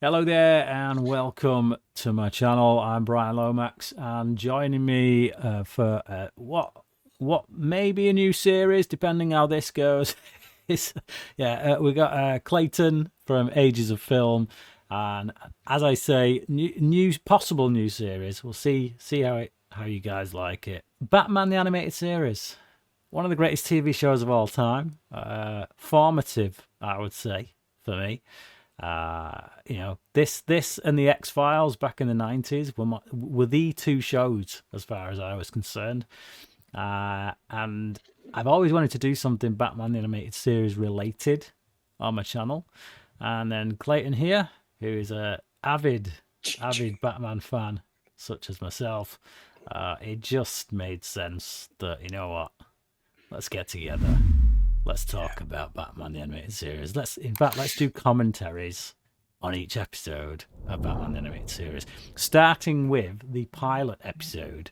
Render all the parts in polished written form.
Hello there and welcome to my channel. I'm Bryan Lomax, and joining me for what may be a new series, depending how this goes, is we got Clayton from Ages of Film, and as I say, possible new series. We'll see how you guys like it. Batman the Animated Series, one of the greatest TV shows of all time. Formative, I would say, for me. This and the X-Files back in the 90s were the two shows as far as I was concerned. And I've always wanted to do something Batman the Animated Series related on my channel. And then Clayton here, who is a avid Batman fan, such as myself, it just made sense that, you know what, let's get together. Let's talk about Batman the Animated Series. Let's do commentaries on each episode of Batman the Animated Series, starting with the pilot episode,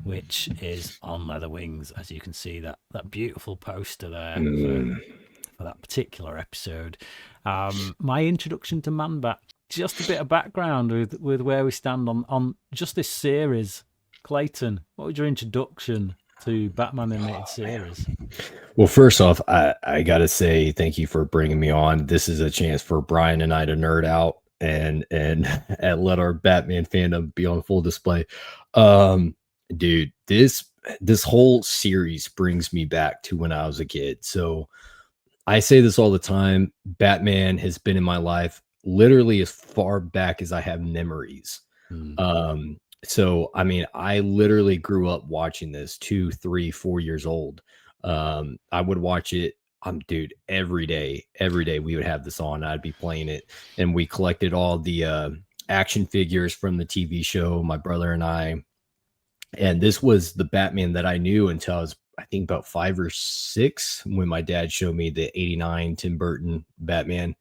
which is on Leather Wings. As you can see, that beautiful poster there for that particular episode. My introduction to Man-Bat. Just a bit of background with where we stand on just this series. Clayton, what was your introduction to Batman the Animated Series? Well, first off, I gotta say thank you for bringing me on. This is a chance for Bryan and I to nerd out and let our Batman fandom be on full display. Dude, this whole series brings me back to when I was a kid. So I say this all the time. Batman has been in my life literally as far back as I have memories. So, I mean, I literally grew up watching this 2, 3, 4 years old. I would watch it, dude, every day we would have this on. I'd be playing it, and we collected all the action figures from the TV show, my brother and I. And this was the Batman that I knew until I was, I think, about 5 or 6 when my dad showed me the '89 Tim Burton Batman.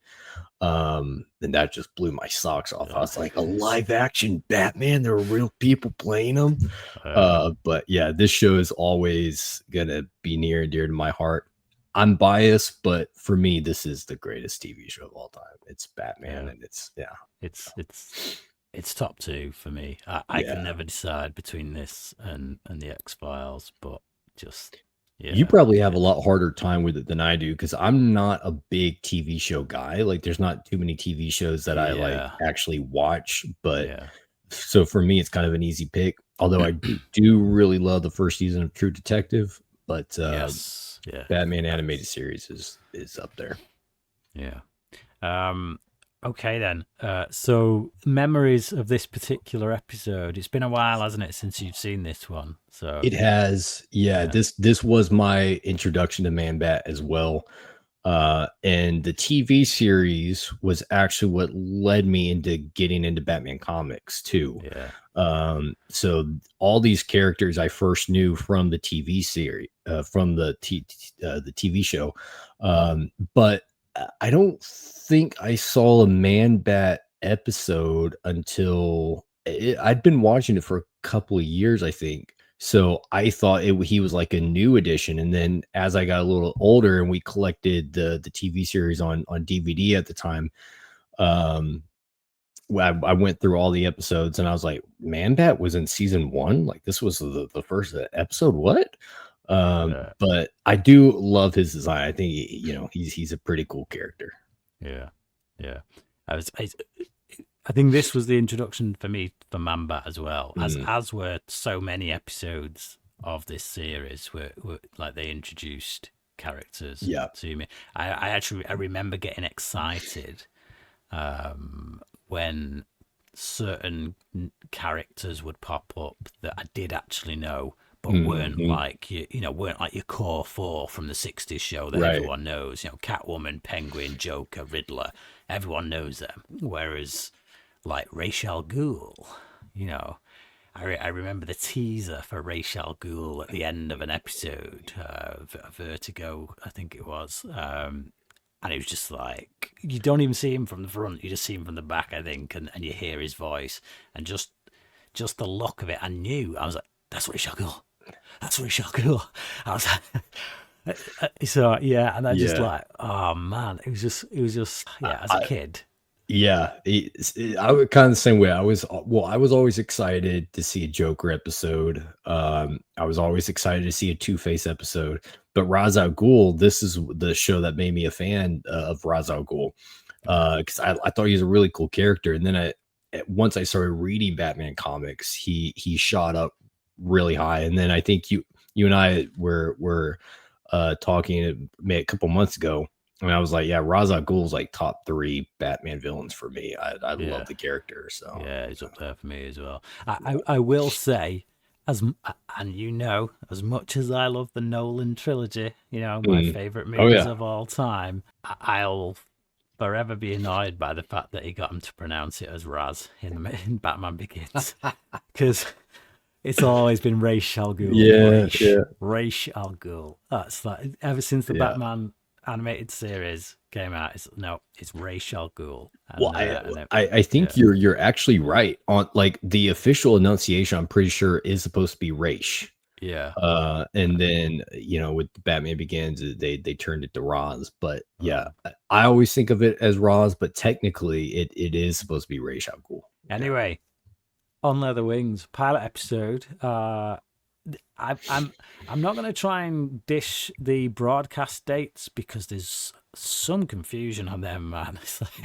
And that just blew my socks off. I was like, a live action Batman? There were real people playing him. But yeah, this show is always gonna be near and dear to my heart. I'm biased, but for me, this is the greatest TV show of all time. It's Batman, and it's top 2 for me. I can never decide between this and the X-Files, but just. Yeah. You probably have a lot harder time with it than I do, because I'm not a big TV show guy. Like, there's not too many TV shows that I like actually watch. But so for me, it's kind of an easy pick. Although I do really love the first season of True Detective. But Batman Animated Series is up there. Yeah. Okay then. So memories of this particular episode. It's been a while, hasn't it, since you've seen this one? So it has. Yeah. This was my introduction to Man-Bat as well. And the TV series was actually what led me into getting into Batman comics too. Yeah. So all these characters I first knew from the TV series, from the TV show. But I don't think I saw a Man-Bat episode until I'd been watching it for a couple of years, I think. So I thought he was like a new edition. And then as I got a little older and we collected the TV series on DVD at the time, I went through all the episodes and I was like, Man-Bat was in season 1. Like, this was the first episode. What? But I do love his design. I think he's a pretty cool character. Yeah. I think this was the introduction for me for Man-Bat as well, as were so many episodes of this series where like they introduced characters to me. I remember getting excited when certain characters would pop up that I did actually know, but weren't like your core 4 from the 60s show that everyone knows. Catwoman, Penguin, Joker, Riddler. Everyone knows them. Whereas, like Ra's al Ghul, I remember the teaser for Ra's al Ghul at the end of an episode, Vertigo, I think it was. And it was just like, you don't even see him from the front, you just see him from the back, I think, and you hear his voice, and just the look of it, I was like, that's Ra's al Ghul. That's Ra's al Ghul. I was like, so yeah, and I just like, oh man, it was just as a kid, Yeah, I was kind of the same way. I was always excited to see a Joker episode. I was always excited to see a Two-Face episode. But Ra's al Ghul, this is the show that made me a fan of Ra's al Ghul, because I thought he was a really cool character. And then once I started reading Batman comics, he shot up really high. And then I think you and I were talking a couple months ago. And I was like, yeah, Ra's al Ghul's like top 3 Batman villains for me. I Yeah. love the character. So Yeah, he's up there for me as well. I will say, and as much as I love the Nolan trilogy, my favorite movies of all time, I'll forever be annoyed by the fact that he got him to pronounce it as Raz in Batman Begins, because it's always been Ra's al Ghul. Ra's al Ghul. That's like ever since the Batman animated series came out. It's Ra's al Ghul. Well, I think you're actually right on, like, the official enunciation. I'm pretty sure is supposed to be Ra's. Yeah. And then with Batman Begins, they turned it to Roz. But yeah, I always think of it as Roz, but technically it is supposed to be Ra's al Ghul. Anyway, On Leather Wings pilot episode. I'm not going to try and dish the broadcast dates because there's some confusion on them, man.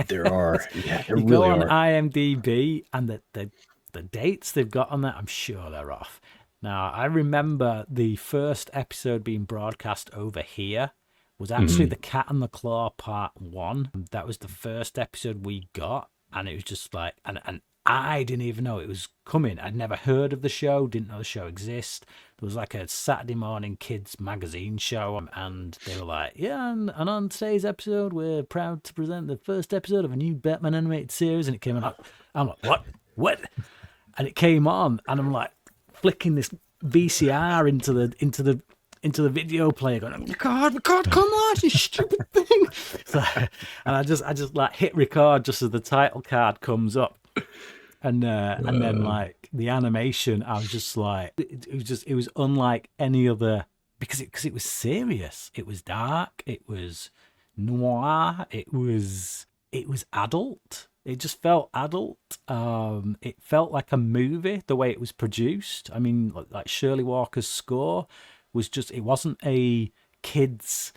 There are, yeah, there you really go on are. IMDb and the dates they've got on there, I'm sure they're off. Now, I remember the first episode being broadcast over here was actually The Cat and the Claw Part 1. That was the first episode we got, and it was just like, and I didn't even know it was coming. I'd never heard of the show, didn't know the show exists. There was like a Saturday morning kids magazine show, and they were like, yeah, and on today's episode, we're proud to present the first episode of a new Batman animated series, and it came on. I'm like, what? And it came on, and I'm like flicking this VCR into the video player, going, record, come on, you stupid thing. So, and I just like hit record just as the title card comes up. And then like the animation, I was just like, it was unlike any other, because it was serious, it was dark, it was noir, it was adult. It just felt adult. It felt like a movie the way it was produced. I mean, like Shirley Walker's score was just, it wasn't a kids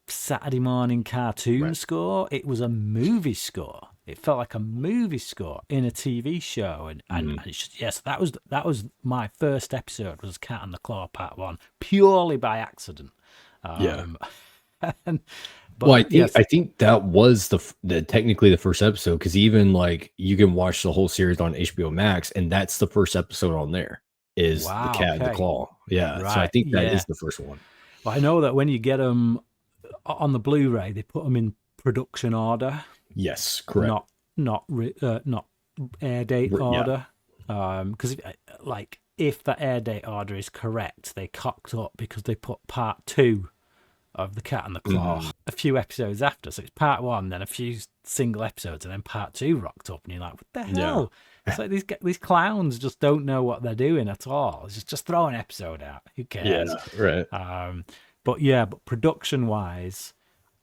Saturday morning cartoon score. It was a movie score. It felt like a movie score in a TV show, and it's just, yes, that was my first episode, was Cat and the Claw Part 1, purely by accident. But I think that was the technically the first episode, because even like you can watch the whole series on HBO Max, and that's the first episode on there is the Cat and the Claw. Yeah, right. So I think that is the first one. Well, I know that when you get them on the Blu-ray, they put them in production order. Yes, correct. Not air date order. Because if the air date order is correct, they cocked up because they put part 2 of The Cat and the Claw a few episodes after. So it's part 1, then a few single episodes, and then part 2 rocked up, and you're like, what the hell? It's like these clowns just don't know what they're doing at all. It's just throw an episode out. Who cares? Yeah, right. But production wise,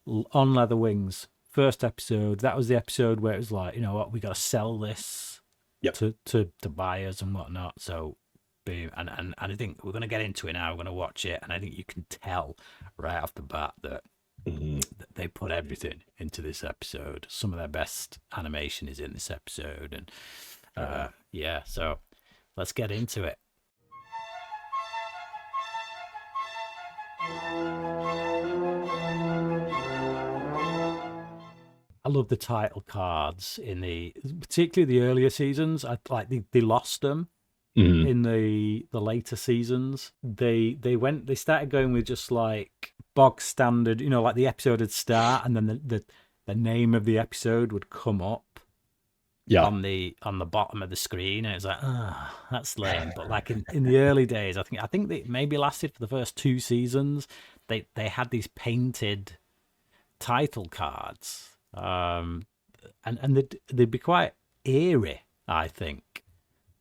On Leather Wings, first episode, that was the episode where it was like, you know what, we got to sell this to buyers and whatnot. So boom, and I think we're going to get into it now. We're going to watch it, and I think you can tell right off the bat that they put everything into this episode. Some of their best animation is in this episode, and so let's get into it. I love the title cards particularly the earlier seasons. I like they lost them in the later seasons. They started going with just like bog standard, like the episode would start and then the name of the episode would come up on the bottom of the screen, and it's like, that's lame. But like in the early days, I think they maybe lasted for the first 2 seasons. They had these painted title cards. And they'd be quite eerie, I think.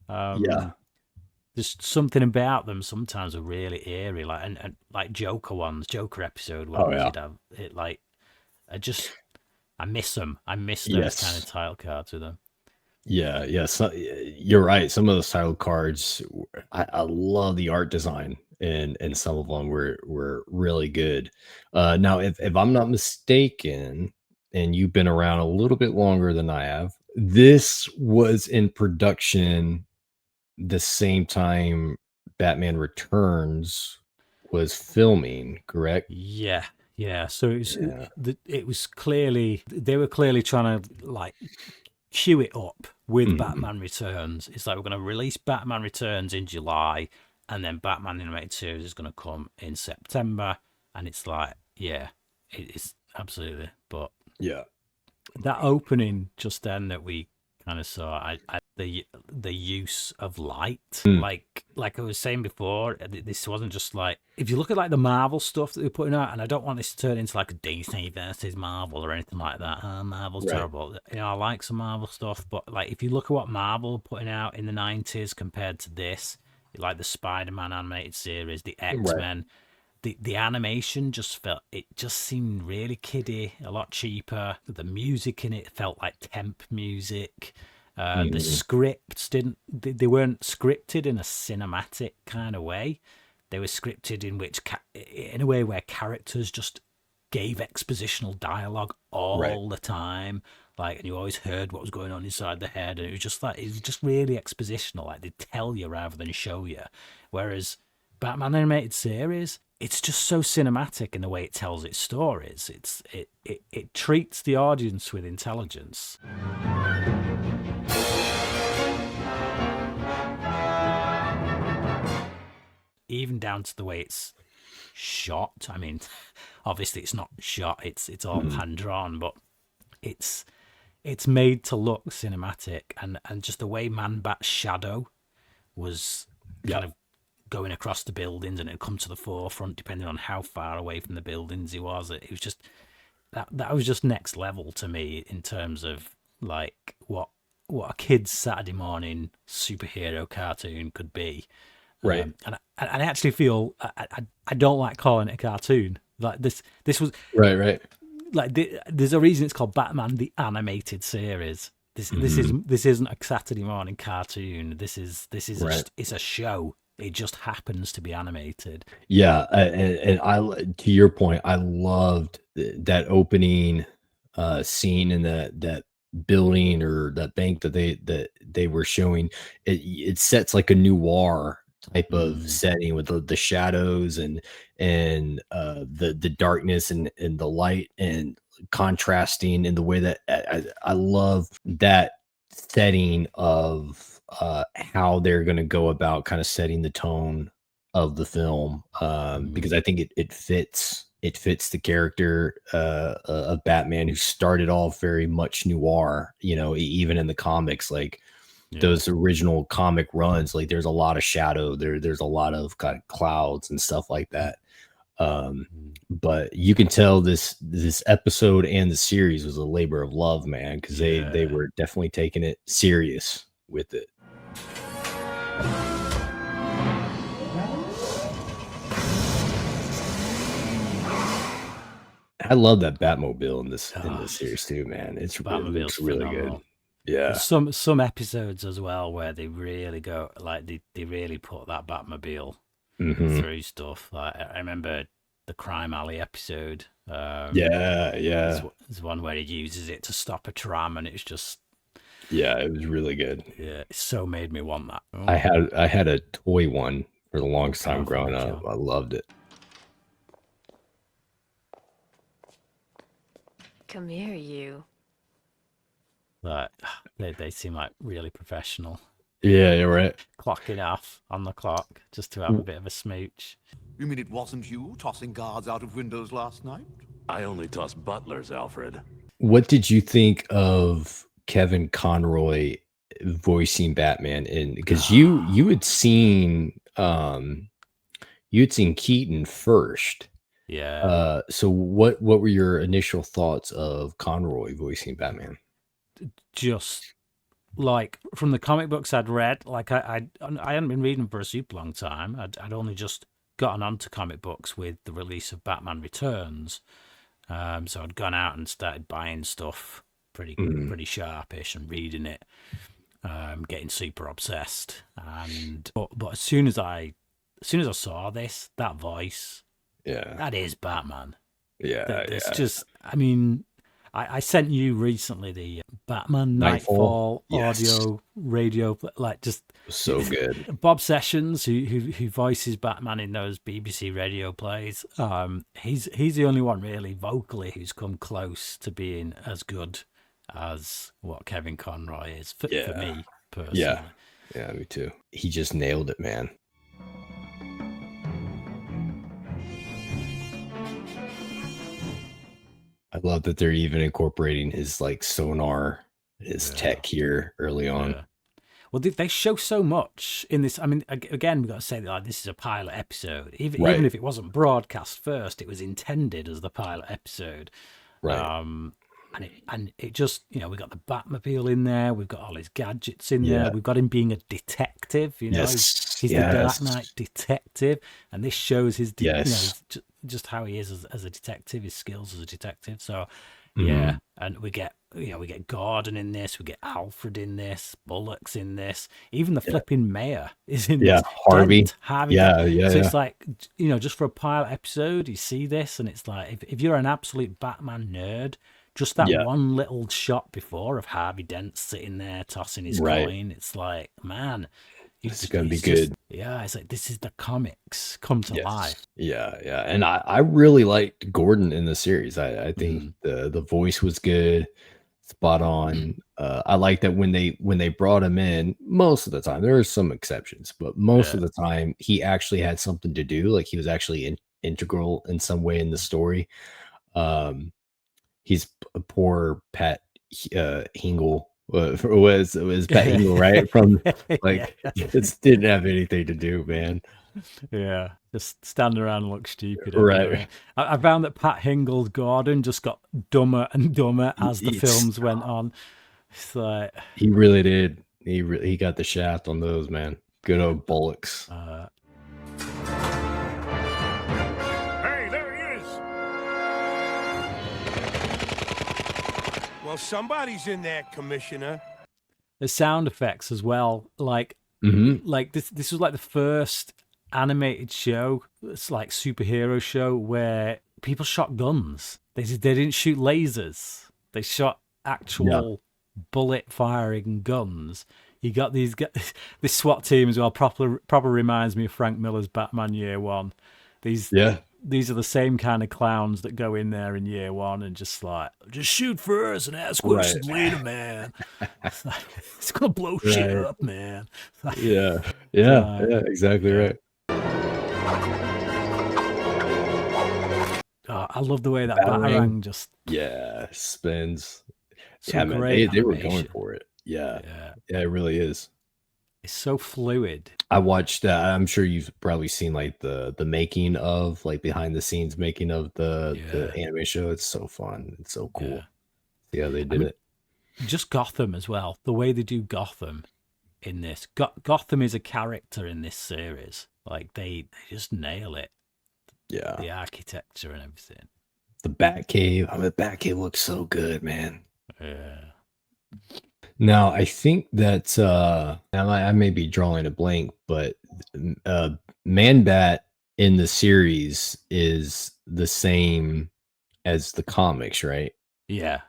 There's something about them sometimes are really eerie, like and like Joker episode where you'd have it like I miss them. I miss those kind of Yes. title cards with them. Yeah. So you're right. Some of those title cards, I love the art design, and some of them were really good. Now, if I'm not mistaken, and you've been around a little bit longer than I have, this was in production the same time Batman Returns was filming, correct? Yeah, yeah. So Yeah. it was clearly they were clearly trying to like queue it up with Mhm. Batman Returns. It's like we're going to release Batman Returns in July, and then Batman Animated Series is going to come in September. And it's like, yeah, it is absolutely. But Yeah. that opening just then that we kind of saw, the use of light, Mm, like I was saying before, this wasn't just like if you look at like the Marvel stuff that they're putting out, and I don't want this to turn into like a DC versus Marvel or anything like that. Marvel's right. terrible. You know, I like some Marvel stuff, but like if you look at what Marvel were putting out in the '90s compared to this, like the Spider-Man animated series, the Right. X-Men, the animation just seemed really kiddie, a lot cheaper. The music in it felt like temp music. The Mhm. scripts didn't they weren't scripted in a cinematic kind of way. They were scripted in a way where characters just gave expositional dialogue Right. all the time, like, and you always heard what was going on inside the head, and it was just really expositional, like they tell you rather than show you. Whereas Batman animated series, it's just so cinematic in the way it tells its stories. It treats the audience with intelligence. Even down to the way it's shot. I mean, obviously it's not shot, it's all Mhm. hand drawn, but it's it's made to look cinematic, and just the way Man Bat's shadow was Yeah. kind of going across the buildings, and it'd come to the forefront depending on how far away from the buildings he was. It was just that was just next level to me in terms of like what a kid's Saturday morning superhero cartoon could be. Right. And I actually feel I don't like calling it a cartoon. Like this was Right. Right. like there's a reason it's called Batman the Animated Series. Mhm. This isn't a Saturday morning cartoon. This is Right. it's a show. It just happens to be animated. Yeah, and to your point, I loved that opening scene in that building or that bank that they were showing. It sets like a noir type of Mm, setting with the shadows and the darkness and the light and contrasting in the way that I love that setting of how they're going to go about kind of setting the tone of the film, because mm, I think it fits the character of Batman, who started off very much noir. Even in the comics, like yeah. those original comic runs, like there's a lot of shadow there. There's a lot of kind of clouds and stuff like that. Um, Mm, but you can tell this episode and the series was a labor of love, man, because they yeah. were definitely taking it serious with it. I love that Batmobile in this Oh, series too, man. It Batmobile's looks really good. phenomenal. Yeah. There's some episodes as well where they really go like they really put that Batmobile Hmm. through stuff. Like I remember the Crime Alley episode. Yeah, yeah, There's one where he uses it to stop a tram, and it's just yeah. It was really good. yeah, it so made me want that. I Oh, had I had a toy one for the longest time careful, growing up. Mitchell. I loved it. Come here, you. Like they seem like really professional. Yeah, you're right. Clocking off on the clock just to have a bit of a smooch. You mean it wasn't you tossing guards out of windows last night? I only toss butlers, Alfred. What did you think of Kevin Conroy voicing Batman? And because you had seen Keaton first. Yeah, So what were your initial thoughts of Conroy voicing Batman? just like from the comic books I'd read, like I hadn't been reading for a super long time. I'd only just gotten onto comic books with the release of Batman Returns. So I'd gone out and started buying stuff pretty sharpish and reading it, getting super obsessed. But as soon as I saw that voice, that is Batman. It's just, I mean, I sent you recently the Batman Nightfall audio radio, like just so good. Bob Sessions, who voices Batman in those BBC radio plays. He's the only one really vocally who's come close to being as good as what Kevin Conroy is for me personally. Yeah, me too. He just nailed it, man. I love that they're even incorporating his like sonar, his tech here early on. Yeah. Well, they show so much in this. I mean, again, we've got to say that like, this is a pilot episode. Even if it wasn't broadcast first, it was intended as the pilot episode. Right. And it just, we got the Batmobile in there. We've got all his gadgets in there. We've got him being a detective. He's the Dark Knight detective, and this shows his, just how he is as a detective, his skills as a detective. So, and we get Gordon in this. We get Alfred in this. Bullock's in this. Even the flipping mayor is in this. Harvey. So it's like, just for a pilot episode, you see this, and it's like if you're an absolute Batman nerd. Just that one little shot before of Harvey Dent sitting there tossing his coin. It's like, man, it's going to be good. It's like, this is the comics come to life. Yeah. And I really liked Gordon in the series. I think the voice was good, spot on. I like that when they brought him in, most of the time, there are some exceptions, but most of the time he actually had something to do. Like he was actually integral in some way in the story. He's a poor Pat Hingle was Pat Hingle, right? From it didn't have anything to do, man. Yeah, just stand around and look stupid. Right. I found that Pat Hingle's Gordon just got dumber and dumber as the films went on. It's like he really did. He got the shaft on those, man. Good old Bullocks. Well, somebody's in there, Commissioner. The sound effects as well, like this was like the first animated show, it's like superhero show where people shot guns. They didn't shoot lasers. They shot actual bullet firing guns. You got this SWAT team as well. Proper reminds me of Frank Miller's Batman Year One. These are the same kind of clowns that go in there in Year One and just shoot first and ask questions later, man. It's gonna blow shit up, man. Exactly right. I love the way that Batarang just spins. Man, they were going for it. Yeah, it really is. It's so fluid. I watched I'm sure you've probably seen like the making of, like behind the scenes making of the anime show. It's so fun. It's so cool. Yeah, they did it. Just Gotham as well. The way they do Gotham in this. Gotham is a character in this series. Like they just nail it. Yeah. The architecture and everything. The Batcave. The Batcave looks so good, man. Yeah. Now, I think that I may be drawing a blank, but Man-Bat in the series is the same as the comics, right? Yeah.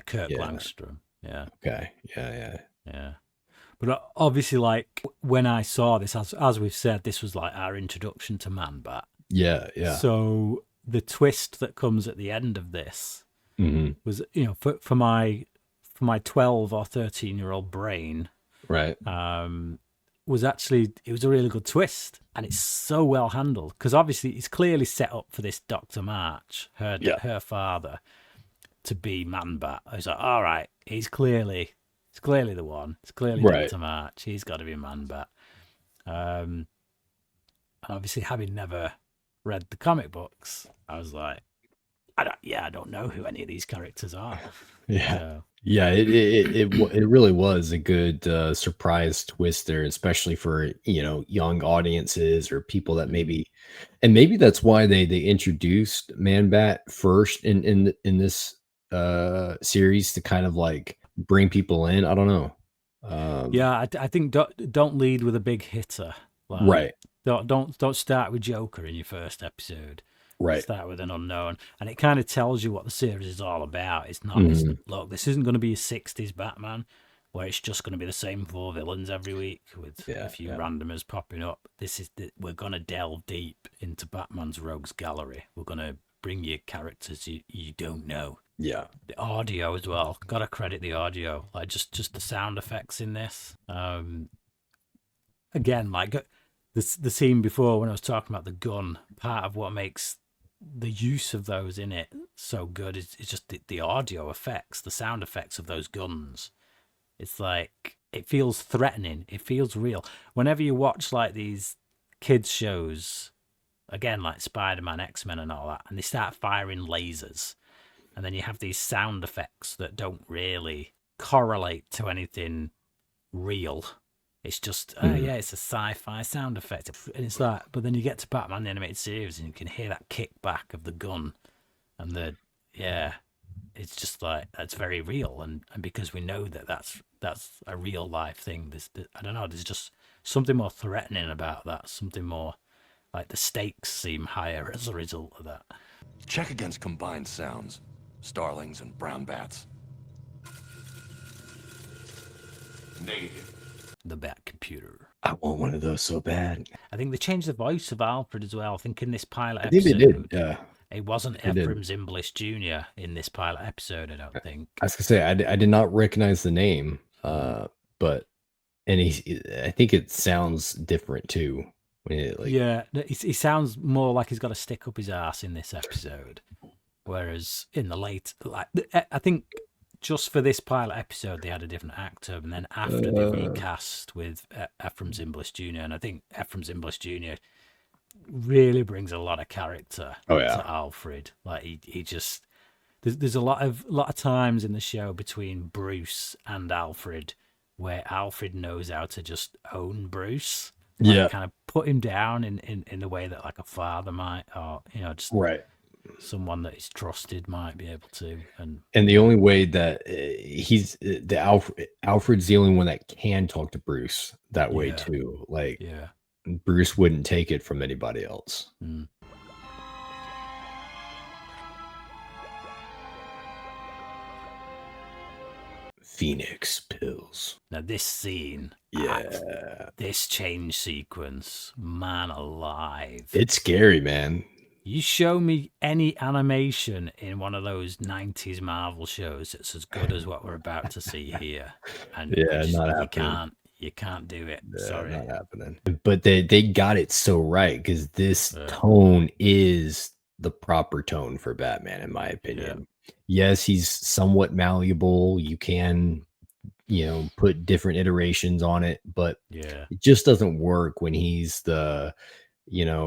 Kurt Langstrom. Yeah. Okay. Yeah. But obviously, like when I saw this, as we've said, this was like our introduction to Man-Bat. Yeah. So the twist that comes at the end of this was, for my 12 or 13-year-old brain, right, was actually, it was a really good twist, and it's so well handled because obviously it's clearly set up for this Dr. March, her father, to be Man-Bat. I was like, all right, it's clearly the one. It's clearly Dr. March. He's got to be Man-Bat. And obviously, having never read the comic books, I was like, I don't know who any of these characters are. Yeah. So, Yeah, it really was a good surprise twist there, especially for young audiences or people that maybe that's why they introduced Man Bat first in this series to kind of like bring people in. I don't know. yeah, I think don't lead with a big hitter. Like, Right, Don't start with Joker in your first episode. right. Start with an unknown, and it kind of tells you what the series is all about. It's not. Mhm. Look, this isn't going to be a '60s Batman where it's just going to be the same 4 villains every week with a few randomers popping up. We're going to delve deep into Batman's rogues gallery. We're going to bring you characters you don't know. Yeah. The audio as well. Gotta credit the audio. Like just the sound effects in this. Again, like the scene before when I was talking about the gun, part of what makes the use of those in it so good is just the audio effects, the sound effects of those guns. It's like, it feels threatening. It feels real. Whenever you watch like these kids shows, again, like Spider-Man, X-Men and all that, and they start firing lasers, and then you have these sound effects that don't really correlate to anything real. It's just, it's a sci-fi sound effect. And it's like, but then you get to Batman the Animated Series and you can hear that kickback of the gun. And it's just like, that's very real. And because we know that that's a real life thing, I don't know, there's just something more threatening about that. Something more, like the stakes seem higher as a result of that. Check against combined sounds. Starlings and brown bats. Negative. The Bat Computer. I want one of those so bad. I think they changed the voice of Alfred as well. I think in this pilot I think episode, they did. Yeah. It wasn't They did. Ephraim Zimbalist Jr. in this pilot episode, I don't think. I was gonna say I did not recognize the name, but I think it sounds different too. When it, like, Yeah, he sounds more like he's got a stick up his ass in this episode, whereas in the late, like I think just for this pilot episode they had a different actor, and then after they recast with Ephraim Zimbalist Jr. And I think Ephraim Zimbalist Jr. really brings a lot of character to Alfred. Like he just there's a lot of times in the show between Bruce and Alfred where Alfred knows how to just own Bruce. Like, kind of put him down in the way that like a father might, or just someone that is trusted might be able to. And the only way that Alfred's the only one that can talk to Bruce that way too. Like, Bruce wouldn't take it from anybody else. Mm. Phoenix pills. Now this scene, this change sequence, man alive. It's scary, man. You show me any animation in one of those 90s Marvel shows that's as good as what we're about to see here. And not happening. You can't do it. Yeah, Sorry. not happening. But they got it so right, because this tone is the proper tone for Batman, in my opinion. Yes, he's somewhat malleable. You can, put different iterations on it, but it just doesn't work when he's the,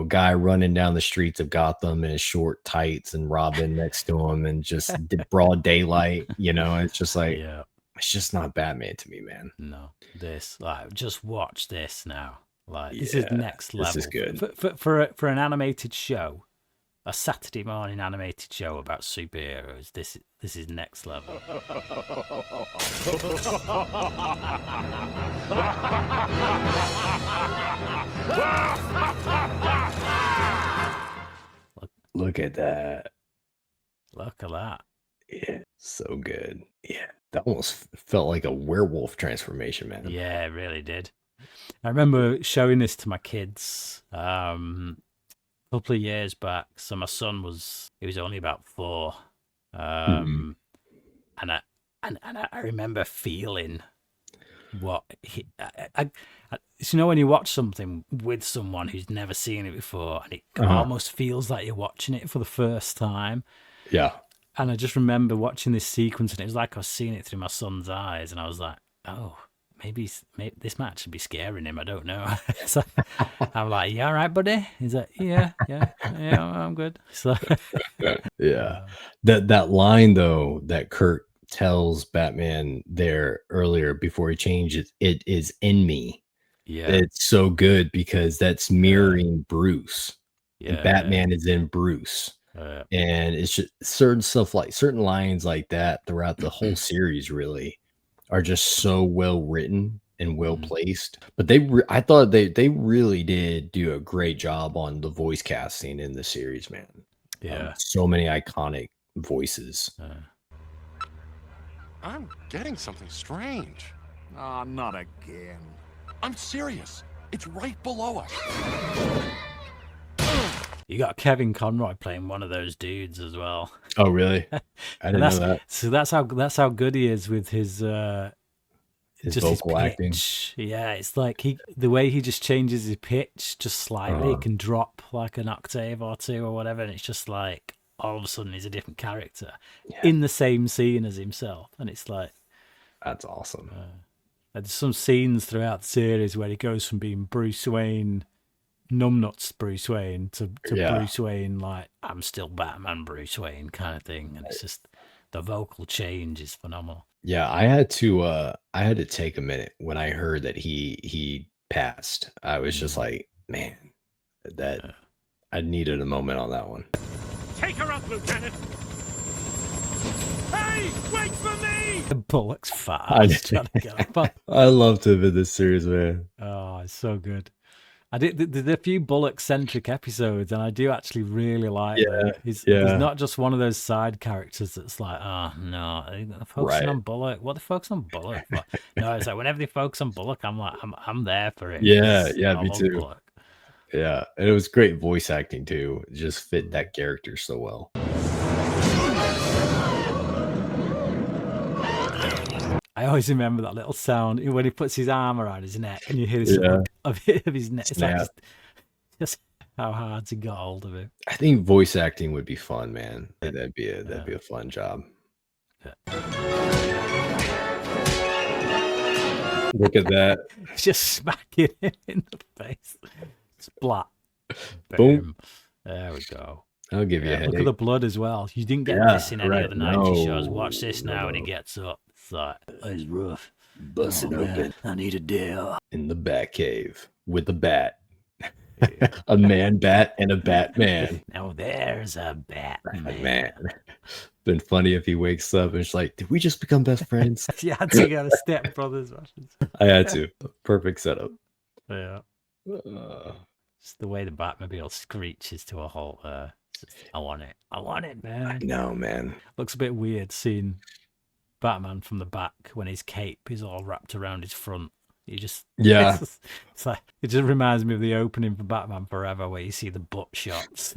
guy running down the streets of Gotham in his short tights and Robin next to him and just broad daylight. It's just like, it's just not Batman to me, man. No, just watch this now. Like, this is next level. This is good. For an animated show. A Saturday morning animated show about superheroes. This is next level. Look at that. Look at that. Yeah, so good. Yeah, that almost felt like a werewolf transformation, man. Yeah, it really did. I remember showing this to my kids couple of years back. So my son was only about 4, and I remember feeling what when you watch something with someone who's never seen it before, and it almost feels like you're watching it for the first time. And I just remember watching this sequence, and it was like I was seeing it through my son's eyes, and I was like, oh, maybe this match should be scaring him. I don't know. So I'm like, "You all right, buddy?" He's like, "Yeah, I'm good." So Yeah. That line though that Kurt tells Batman there earlier before he changes, "It is in me." yeah, It's so good because that's mirroring Bruce. And yeah, Batman is in Bruce. And it's just certain lines like that throughout the whole series really are just so well written and well placed. But I thought they really did do a great job on the voice casting in the series, man. yeah. So many iconic voices. I'm getting something strange. Ah, not again. I'm serious. It's right below us. You got Kevin Conroy playing one of those dudes as well. Oh, really? I didn't know that. So that's how good he is with his His just vocal his acting. pitch. Yeah, it's like the way he just changes his pitch just slightly. It can drop like an octave or two or whatever, and it's just like all of a sudden he's a different character in the same scene as himself, and it's like That's awesome. there's some scenes throughout the series where he goes from being Bruce Wayne, numbnuts Bruce Wayne, to Bruce Wayne like I'm still Batman Bruce Wayne kind of thing, and it's just the vocal change is phenomenal. Yeah, I had to take a minute when I heard that he passed. I was just like, man, that I needed a moment on that one. Take her up, Lieutenant! Hey, wait for me! The Bullock's fast I trying to get up. I loved him in this series, man. Oh, it's so good. I did a few Bullock-centric episodes, and I do actually really like them. He's not just one of those side characters that's like, oh, no, they're focusing on Bullock. What are they focusing on Bullock for? No, it's like whenever they focus on Bullock, I'm like, I'm there for it. Yeah, I me love too. Bullock. Yeah, and it was great voice acting too. It just fit that character so well. I always remember that little sound when he puts his arm around his neck, and you hear this sort of his neck. It's like just how hard he got hold of him. I think voice acting would be fun, man. That'd be a fun job. Look at that. Just smacking him in the face. Splat. Boom. There we go. I'll give you a headache. Look at the blood as well. You didn't get this in any of the 90s shows. Watch this now, and he gets up. It's like, it's rough. Busting open. I need a deal. In the bat cave with a bat. A man bat and a Batman. Now there's a Batman. Man. Been funny if he wakes up and it's like, did we just become best friends? You had to get a Step Brothers. I had to. Perfect setup. Yeah. Just the way the Batmobile screeches to a halt there. I want it, man. No, man. Looks a bit weird seeing Batman from the back when his cape is all wrapped around his front. You just it's like it just reminds me of the opening for Batman Forever where you see the butt shots.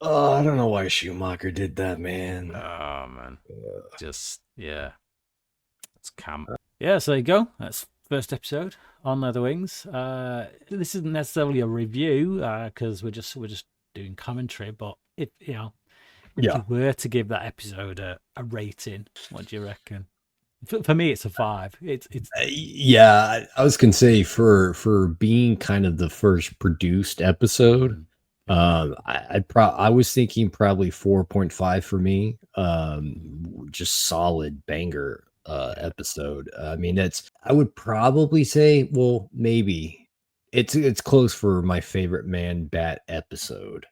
Oh, I don't know why Schumacher did that, man. Oh man, just it's camp. Yeah, so there you go. That's first episode on Leather Wings. This isn't necessarily a review because we're just doing commentary. But if you were to give that episode a rating, what do you reckon? For me, it's a 5. It's I was gonna say for being kind of the first produced episode, I was thinking probably 4.5 for me. Just solid banger episode. I mean, I would probably say, well, maybe it's close for my favorite Man Bat episode.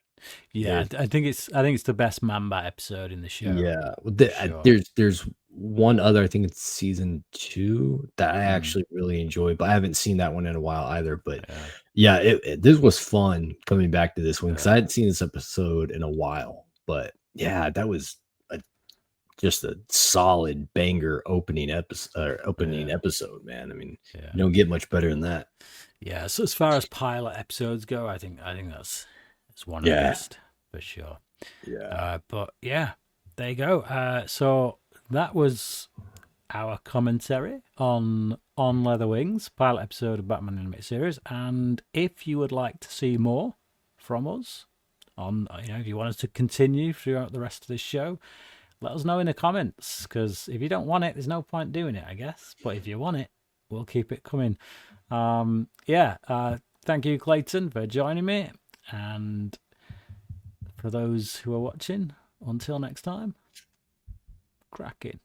Yeah, I think it's the best Man Bat episode in the show. Yeah, Sure. there's one other, I think it's season 2 that I actually really enjoyed, but I haven't seen that one in a while either. But this was fun coming back to this one because I hadn't seen this episode in a while. But yeah, that was just a solid banger opening episode, man. I mean, you don't get much better than that. Yeah, so as far as pilot episodes go, I think that's one of the best for sure. Yeah. But yeah, there you go. So that was our commentary on Leather Wings, pilot episode of Batman Animated Series. And if you would like to see more from us if you want us to continue throughout the rest of this show, let us know in the comments, because if you don't want it, there's no point doing it, I guess. But if you want it, we'll keep it coming. Thank you, Clayton, for joining me. And for those who are watching, until next time, cracking.